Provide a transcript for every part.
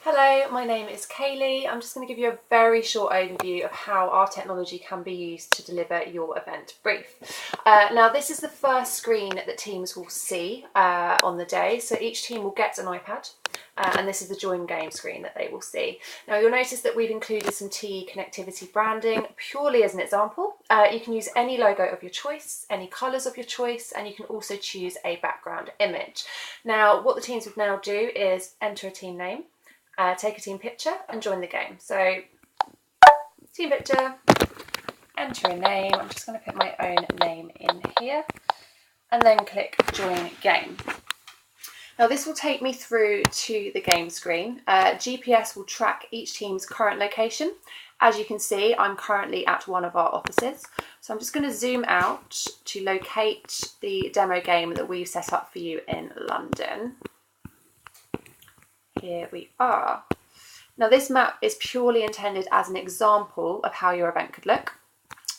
Hello, my name is Kaylee. I'm just going to give you a very short overview of how our technology can be used to deliver your event brief. Now, this is the first screen that teams will see on the day. So each team will get an iPad, and this is the join game screen that they will see. Now, you'll notice that we've included some TE connectivity branding purely as an example. You can use any logo of your choice, any colours of your choice, and you can also choose a background image. Now, what the teams would now do is enter a team name, take a team picture and join the game. So team picture, enter a name. I'm just going to put my own name in here and then click join game. Now this will take me through to the game screen. GPS will track each team's current location. As you can see, I'm currently at one of our offices. So I'm just going to zoom out to locate the demo game that we've set up for you in London. Here we are. Now this map is purely intended as an example of how your event could look.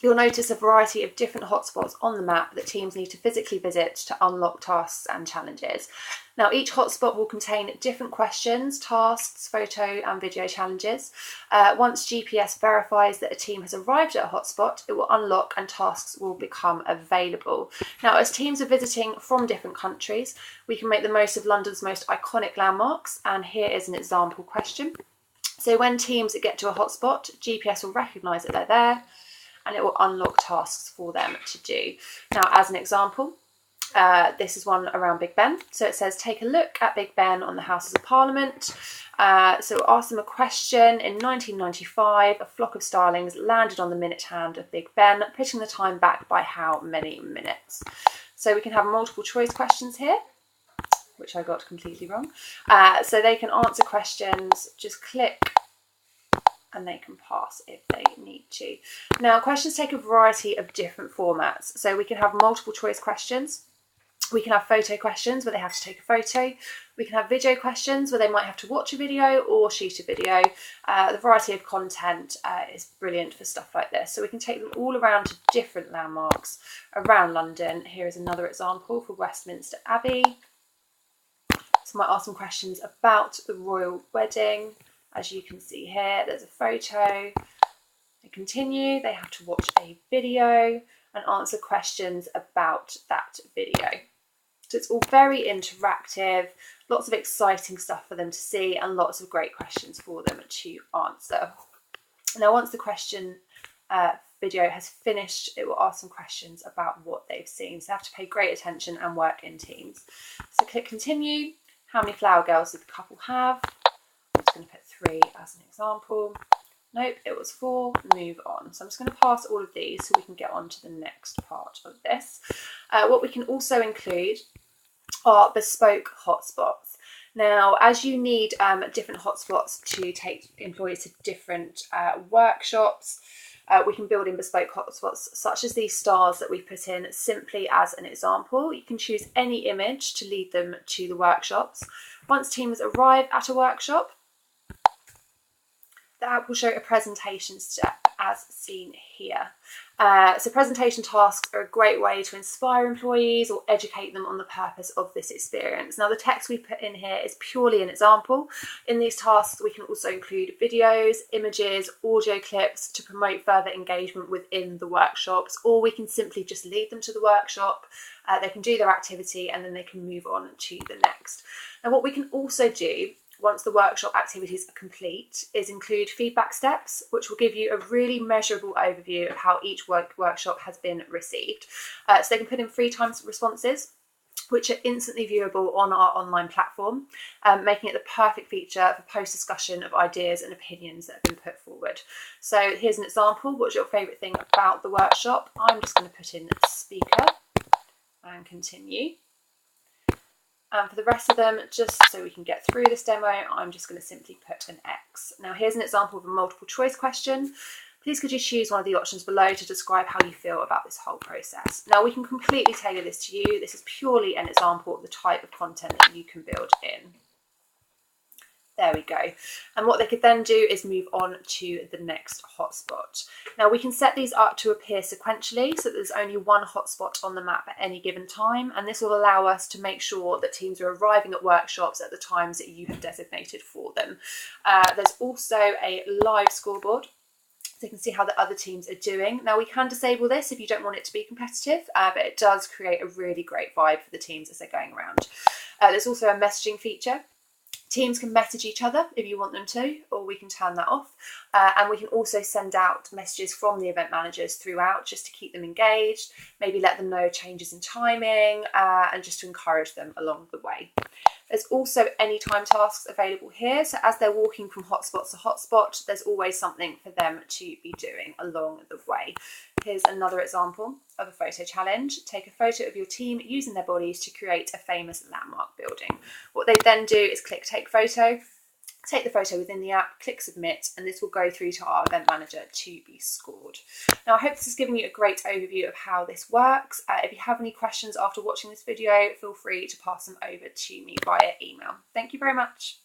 You'll notice a variety of different hotspots on the map that teams need to physically visit to unlock tasks and challenges. Now each hotspot will contain different questions, tasks, photo and video challenges. Once GPS verifies that a team has arrived at a hotspot, it will unlock and tasks will become available. Now as teams are visiting from different countries, we can make the most of London's most iconic landmarks, and here is an example question. So when teams get to a hotspot, GPS will recognise that they're there and it will unlock tasks for them to do. Now as an example, this is one around Big Ben. So it says, take a look at Big Ben on the Houses of Parliament. So ask them a question. In 1995, a flock of starlings landed on the minute hand of Big Ben, putting the time back by how many minutes? So we can have multiple choice questions here, which I got completely wrong. So they can answer questions, just click and they can pass if they need to. Now questions take a variety of different formats. So we can have multiple choice questions. We can have photo questions where they have to take a photo. We can have video questions where they might have to watch a video or shoot a video. The variety of content is brilliant for stuff like this. So we can take them all around to different landmarks around London. Here is another example for Westminster Abbey. So I might ask some questions about the royal wedding. As you can see here, there's a photo. They continue, they have to watch a video and answer questions about that video. So it's all very interactive, lots of exciting stuff for them to see and lots of great questions for them to answer. Now once the question video has finished, it will ask some questions about what they've seen. So they have to pay great attention and work in teams. So click continue. How many flower girls did the couple have? I'm just going to put 3 as an example. Nope, it was 4, move on. So I'm just going to pass all of these so we can get on to the next part of this. What we can also include are bespoke hotspots. Now, as you need different hotspots to take employees to different workshops, we can build in bespoke hotspots such as these stars that we've put in simply as an example. You can choose any image to lead them to the workshops. Once teams arrive at a workshop, the app will show a presentation step as seen here. So presentation tasks are a great way to inspire employees or educate them on the purpose of this experience. Now the text we put in here is purely an example. In these tasks we can also include videos, images, audio clips to promote further engagement within the workshops, or we can simply just lead them to the workshop. They can do their activity and then they can move on to the next. Now what we can also do once the workshop activities are complete is include feedback steps, which will give you a really measurable overview of how each workshop has been received. So they can put in free time responses, which are instantly viewable on our online platform, making it the perfect feature for post-discussion of ideas and opinions that have been put forward. So here's an example. What's your favourite thing about the workshop? I'm just going to put in speaker and continue. And for the rest of them, just so we can get through this demo, I'm just going to simply put an X. Now here's an example of a multiple choice question. Please could you choose one of the options below to describe how you feel about this whole process. Now we can completely tailor this to you. This is purely an example of the type of content that you can build in. There we go. And what they could then do is move on to the next hotspot. Now we can set these up to appear sequentially so that there's only one hotspot on the map at any given time, and this will allow us to make sure that teams are arriving at workshops at the times that you have designated for them. There's also a live scoreboard, so you can see how the other teams are doing. Now we can disable this if you don't want it to be competitive, but it does create a really great vibe for the teams as they're going around. There's also a messaging feature. Teams can message each other if you want them to, or we can turn that off. And we can also send out messages from the event managers throughout just to keep them engaged, maybe let them know changes in timing, and just to encourage them along the way. There's also anytime tasks available here. So as they're walking from hotspot to hotspot, there's always something for them to be doing along the way. Here's another example of a photo challenge. Take a photo of your team using their bodies to create a famous landmark building. What they then do is click take photo, take the photo within the app, click submit, and this will go through to our event manager to be scored. Now, I hope this has given you a great overview of how this works. If you have any questions after watching this video, feel free to pass them over to me via email. Thank you very much.